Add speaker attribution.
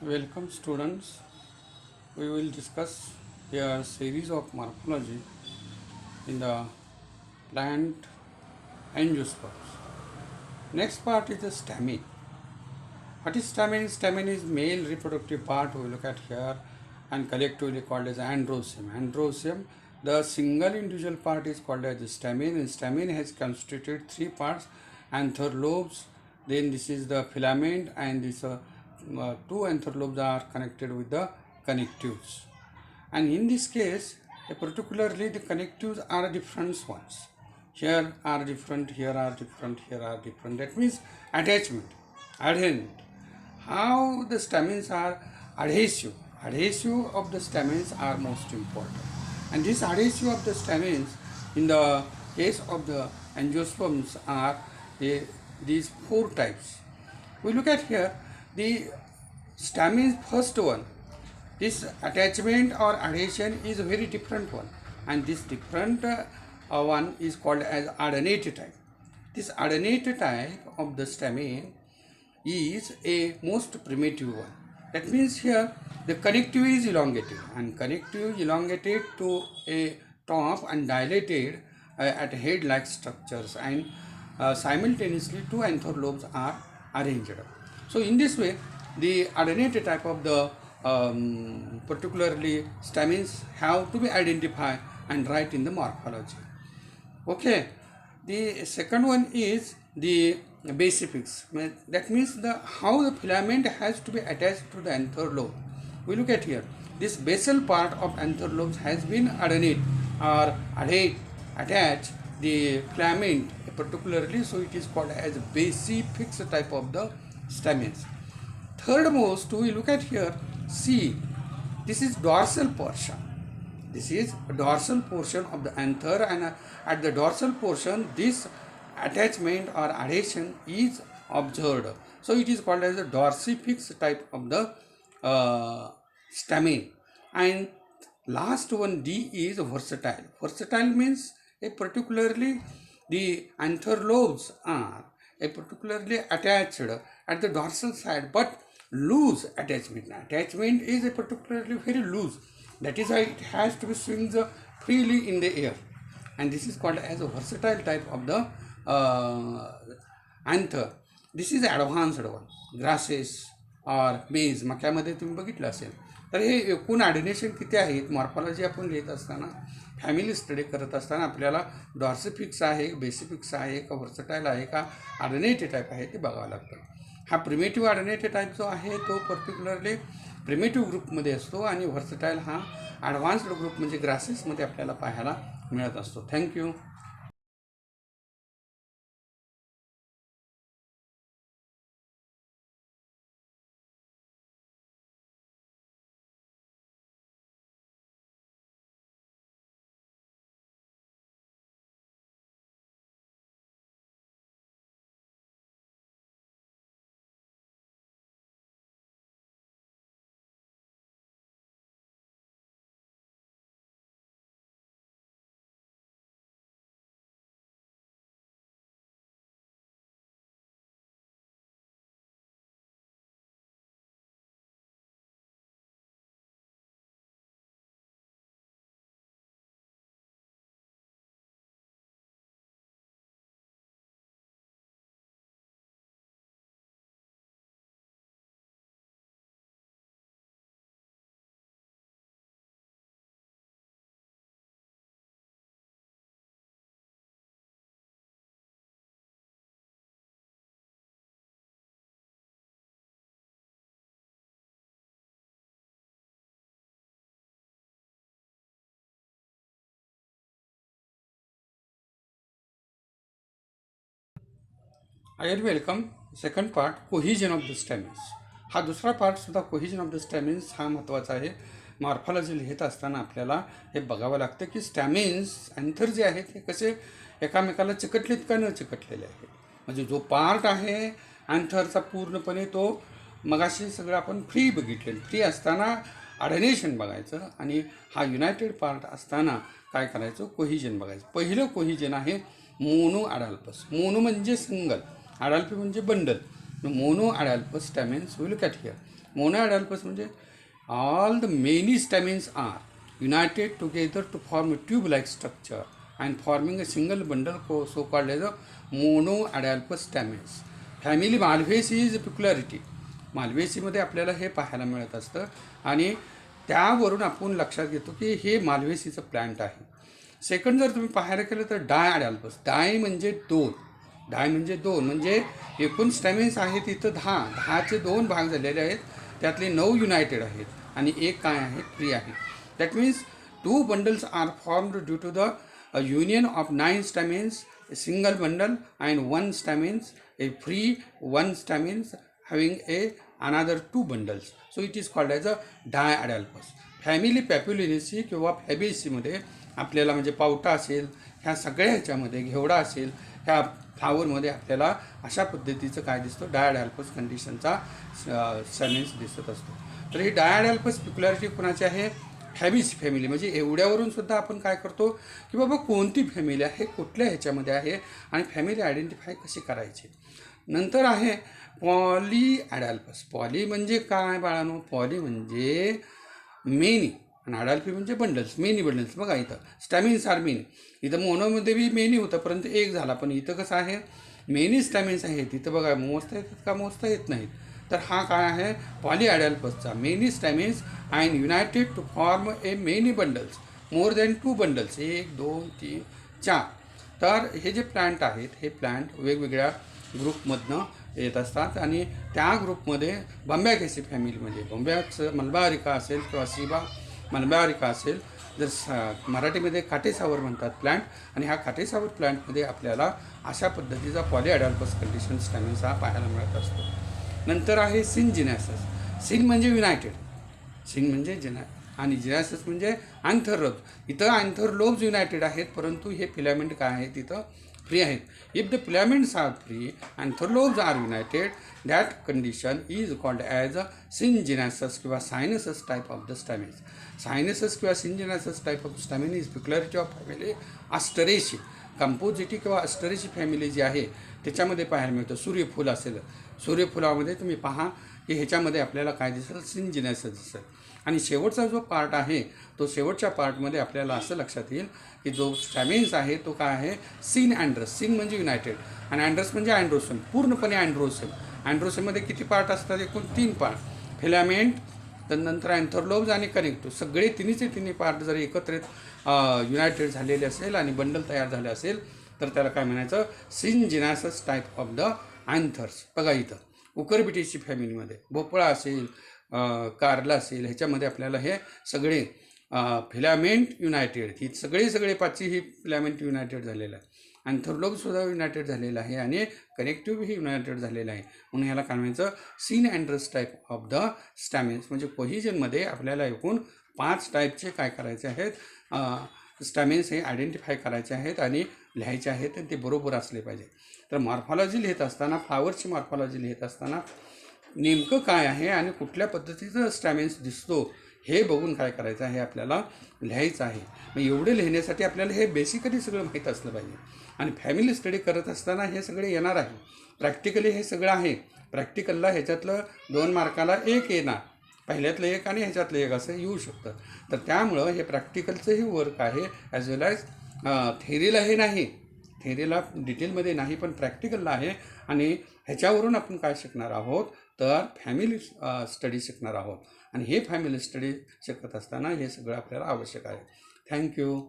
Speaker 1: Welcome students. We will discuss a series of morphology in the plant angiosperms. Next part is the stamen. What is stamen? Stamen is male reproductive part we look at here and collectively called as androecium. Androecium, the single individual part is called as the stamen, and stamen has constituted three parts: anther lobes, then this is the filament, and this two anther lobes are connected with the connectives. And in this case, particularly the connectives are different ones. Here are different, here are different, here are different. That means attachment, adherent. How the stamens are adhesive. Adhesive of the stamens are most important. And this adhesive of the stamens in the case of the angiosperms are these four types. We look at here the stamens first one. This attachment or adhesion is a very different one, and this different one is called as adennate type. This adennate type of the stamen is a most primitive one. That means here the connective is elongated, and connective is elongated to a top and dilated at head-like structures, and simultaneously two anther lobes are arranged. So in this way, the adennate type of the particularly stamens have to be identified and write in the morphology. Okay, the second one is the basifix. That means the how the filament has to be attached to the anther lobe. We look at here. This basal part of anther lobes has been adennate or attached the filament particularly, so it is called as basifix type of the stamens. Third most, we look at here, C. This is dorsal portion. This is a dorsal portion of the anther, and at the dorsal portion, this attachment or adhesion is observed. So it is called as a dorsifix type of the stamen. And last one, D, is versatile. Versatile means a particularly the anther lobes are a particularly attached at the dorsal side, but loose attachment. Attachment is a particularly very loose. That is why it has to be swings freely in the air, and this is called as a versatile type of the anther. This is advanced one. Grasses और beige मक्यामध्ये तुम्ही बघितलं असेल. तर हे एकूण ॲडिनेशन किती आहेत morphology आपण लिहित असताना फॅमिली स्टडी करत असताना आपल्याला डॉर्सिफिक्स आहे, बेसिफिक्स आहे का व्हर्सटाईल आहे का ॲडिनेटेड टाईप आहे ते बघावं लागतं. हा प्रिमेटिव्ह ॲडिनेटेड टाईप जो आहे तो पर्टिक्युलरली प्रिमेटिव्ह ग्रुपमध्ये असतो, आणि व्हर्सटाईल हा ॲडव्हान्स्ड ग्रुप म्हणजे ग्रासेसमध्ये आपल्याला पाहायला मिळत असतो. Thank you. I are welcome. Second part, cohesion of the stamens. हा दुसरा पार्टसुद्धा कोहिजन ऑफ द स्टॅमिन्स हा महत्त्वाचा आहे. मॉर्फॉलॉजी लिहित असताना आपल्याला हे बघावं लागतं की स्टॅमिन्स अँथर जे आहेत हे कसे एकामेकाला चिकटलेत का न चिकटलेले आहेत. म्हणजे जो पार्ट आहे अँथरचा पूर्णपणे तो मगाशी सगळं आपण फ्री बघितले. फ्री असताना ॲडनेशन बघायचं, आणि हा युनायटेड पार्ट असताना काय करायचं, कोहिजन बघायचं. पहिलं कोहिजन आहे मोनो ॲडाल्पस. मोनो म्हणजे सिंगल, ॲडाल्पी म्हणजे bundle. Monoadalpous stamens we look at here. Monoadalpous म्हणजे all the many stamens are united together to form a tube-like structure and forming a single bundle so called as a monoadalpous stamens. Family Malvaceae is peculiarity. माल्व्हेसीमध्ये आपल्याला हे पाहायला मिळत असतं आणि त्यावरून आपण लक्षात घेतो की हे माल्व्हेसीचं प्लांट आहे. सेकंड जर तुम्ही पाहायला केलं तर डायॲडॅल्पस. डाय म्हणजे दोन म्हणजे एकूण स्टॅमिन्स आहेत इथं 10चे 2 भाग झालेले आहेत. त्यातले 9 युनायटेड आहेत आणि एक काय आहे फ्री आहे. That means 2 bundles are formed due to the union of 9 stamens, a single bundle, and 1 stamens, a free 1 stamens having another 2 bundles. So it is called as a diadalpous. Family Papilionaceae किंवा फॅबेसीमध्ये आपल्याला म्हणजे पावटा असेल, ह्या सगळ्या ह्याच्यामध्ये घेवडा असेल, ह्या फ्लावरमध्ये आपल्याला अशा पद्धतीचं काय दिसतं, डायॲडॅल्पस कंडिशनचा स्टॅमिन्स दिसत असतो. तर ही डायॲडॅल्पस पिक्युलॅरिटी कोणाची आहे? Fabaceae family. म्हणजे एवढ्यावरून सुद्धा आपण काय करतो की बाबा कोणती फॅमिली आहे, कुठल्या ह्याच्यामध्ये आहे आणि फॅमिली आयडेंटिफाय कशी करायची. नंतर आहे पॉलीॲडॅल्पस. पॉली म्हणजे काय बाळांनो? पॉली म्हणजे मेनी आणि अडॅल्पी म्हणजे बंडल्स, मेनी बंडल्स. बघा इथं स्टॅमिन्स आर मेनी. इथं मोनोमध्ये बी मेनी होतं परंतु एक झाला, पण इथं कसं आहे मेनी स्टॅमिन्स आहेत. इथं बघा मोजता येतात का? मोजता येत नाहीत. तर हा काय आहे पॉलीॲडॅल्पसचा. Many stamens and united to form a many bundles, more than 2 bundles, 1 2 3 4. तर हे जे प्लांट आहेत हे प्लांट वेगवेगळ्या ग्रुपमधनं येत असतात आणि त्या ग्रुपमध्ये बंबॅकेसी फॅमिलीमध्ये बंब्याचं मलबारिका असेल किंवा सीबा मलबारिका असेल, जर मराठीमध्ये काटेसावर म्हणतात प्लांट, आणि ह्या काटेसावर प्लांटमध्ये आपल्याला अशा पद्धतीचा पॉलीॲडॅल्पस कंडिशन स्टॅमिन्स हा पाहायला मिळत असतो. नंतर आहे सिनजिनॅसस. सिन म्हणजे युनायटेड, सिन म्हणजे आणि जिनॅसस म्हणजे अँथरलोब. इथं अँथरलोब्स युनायटेड आहेत परंतु हे फिलामेंट काय आहेत तिथं फ्री आहेत. If the filaments are free anther lobes are united, that condition is called as a syngenesious किंवा synantherous type of the stamens. Synantherous किंवा syngenesious type of stamen is peculiarity of family Asteraceae. Compositae किंवा Asteraceae family जी आहे त्याच्यामध्ये पाहायला मिळतं. सूर्यफूल असेल, सूर्यफुलामध्ये तुम्ही पहा की ह्याच्यामध्ये आपल्याला काय दिसेल? सिनजिनॅसस दिसेल. आणि शेवटचा जो पार्ट आहे तो शेवटच्या पार्टमध्ये आपल्याला असं लक्षात येईल की जो स्टॅमिन्स आहे तो काय आहे? सिन अँड्रस. सिन म्हणजे युनायटेड आणि अँड्रस म्हणजे अँड्रोसेम, पूर्णपणे अँड्रोसेम. अँड्रोसेममध्ये किती पार्ट असतात? एकूण 3 पार्ट. फिलामेंट, नंतर अँथरलोब्स आणि कनेक्टिव्ह. सगळे तिन्ही पार्ट जर एकत्रित युनायटेड झालेले असेल आणि बंडल तयार झाले असेल तर त्याला काय म्हणायचं? सिनजिनॅसस टाईप ऑफ द अँथर्स. बघा इथं उकरबिटेसी फॅमिलीमध्ये भोपळा असेल, कारला असेल, ह्याच्यामध्ये आपल्याला हे सगळे फिलामेंट युनायटेड, ही सगळे 5 ही फिलामेंट युनायटेड झालेलं आहे. अँथरलोबसुद्धा युनायटेड झालेलं आहे आणि कनेक्टिव्ह ही युनायटेड झालेलं आहे. म्हणून ह्याला काय म्हणायचं? Synandrous type of the stamens. म्हणजे कोहिजनमध्ये आपल्याला एकूण 5 टाईपचे काय करायचे आहेत? स्टॅमिन्स हे आयडेंटिफाय करायचे आहेत आणि लिहायचे आहेत आणि ते बरोबर असले पाहिजे. तर मॉर्फॉलॉजी लिहित असताना, फ्लावरची मॉर्फॉलॉजी लिहित असताना नेमकं काय आहे आणि कुठल्या पद्धतीचं स्टॅमिन्स दिसतो हे बघून काय करायचं आहे आपल्याला लिहायचं आहे. मग एवढे लिहिण्यासाठी आपल्याला हे बेसिकली सगळं माहीत असलं पाहिजे. आणि फॅमिली स्टडी करत असताना हे सगळे येणार आहे. प्रॅक्टिकली हे सगळं आहे. प्रॅक्टिकलला ह्याच्यातलं 2 मार्काला 1 येणार, पहिल्यातलं 1 आणि ह्याच्यातलं 1 असं येऊ शकतं. तर त्यामुळं हे प्रॅक्टिकलचंही वर्क आहे ॲज वेल ॲज थेरीला हे नाही, थेरीला डिटेलमध्ये नाही पण प्रॅक्टिकलला आहे. आणि ह्याच्यावरून आपण काय शिकणार आहोत? तर फॅमिली स्टडी शिकणार आहोत. आणि हे फॅमिली स्टडी शिकत असताना हे सगळं आपल्याला आवश्यक आहे. थँक्यू.